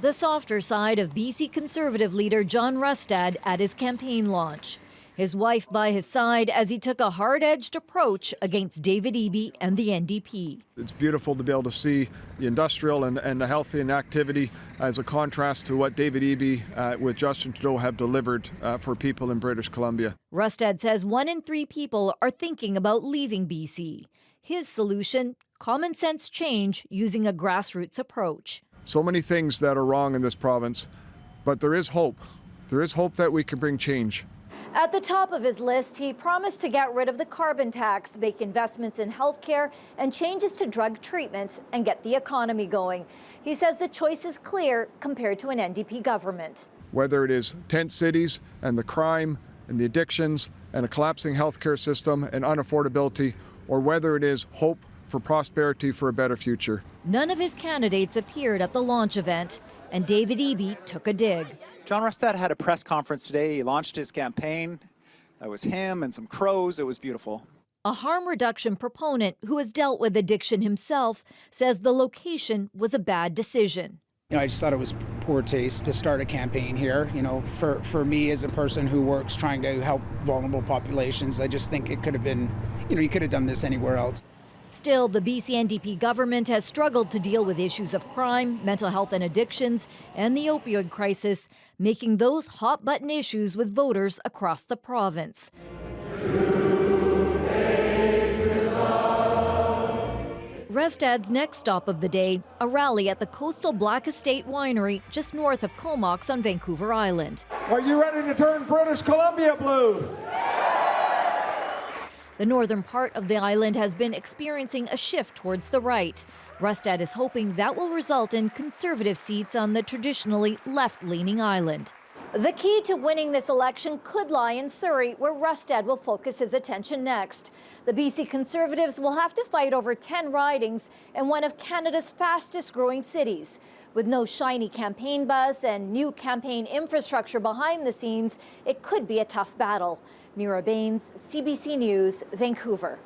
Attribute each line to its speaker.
Speaker 1: the softer side of BC Conservative leader John Rustad at his campaign launch. His wife by his side as he took a hard-edged approach against David Eby and the NDP.
Speaker 2: It's beautiful to be able to see the industrial and the healthy and activity as a contrast to what David Eby with Justin Trudeau have delivered for people in British Columbia.
Speaker 1: Rustad says 1 in 3 people are thinking about leaving BC. His solution, common sense change using a grassroots approach.
Speaker 2: So many things that are wrong in this province, but there is hope. There is hope that we can bring change.
Speaker 1: At the top of his list, he promised to get rid of the carbon tax, make investments in healthcare and changes to drug treatment, and get the economy going. He says the choice is clear compared to an NDP government.
Speaker 2: Whether it is tent cities and the crime and the addictions and a collapsing healthcare system and unaffordability, or whether it is hope for prosperity for a better future.
Speaker 1: None of his candidates appeared at the launch event, and David Eby took a dig.
Speaker 3: John Rustad had a press conference today. He launched his campaign. It was him and some crows. It was beautiful.
Speaker 1: A harm reduction proponent who has dealt with addiction himself says the location was a bad decision.
Speaker 4: I just thought it was poor taste to start a campaign here. For me as a person who works trying to help vulnerable populations, I just think it could have been, you could have done this anywhere else.
Speaker 1: Still, the BC NDP government has struggled to deal with issues of crime, mental health and addictions, and the opioid crisis, making those hot-button issues with voters across the province. Rustad's next stop of the day, a rally at the coastal Black Estate Winery just north of Comox on Vancouver Island.
Speaker 5: Are you ready to turn British Columbia blue?
Speaker 1: The northern part of the island has been experiencing a shift towards the right. Rustad is hoping that will result in Conservative seats on the traditionally left-leaning island. The key to winning this election could lie in Surrey, where Rustad will focus his attention next. The BC Conservatives will have to fight over 10 ridings in one of Canada's fastest-growing cities. With no shiny campaign buzz and new campaign infrastructure behind the scenes, it could be a tough battle. Mira Baines, CBC News, Vancouver.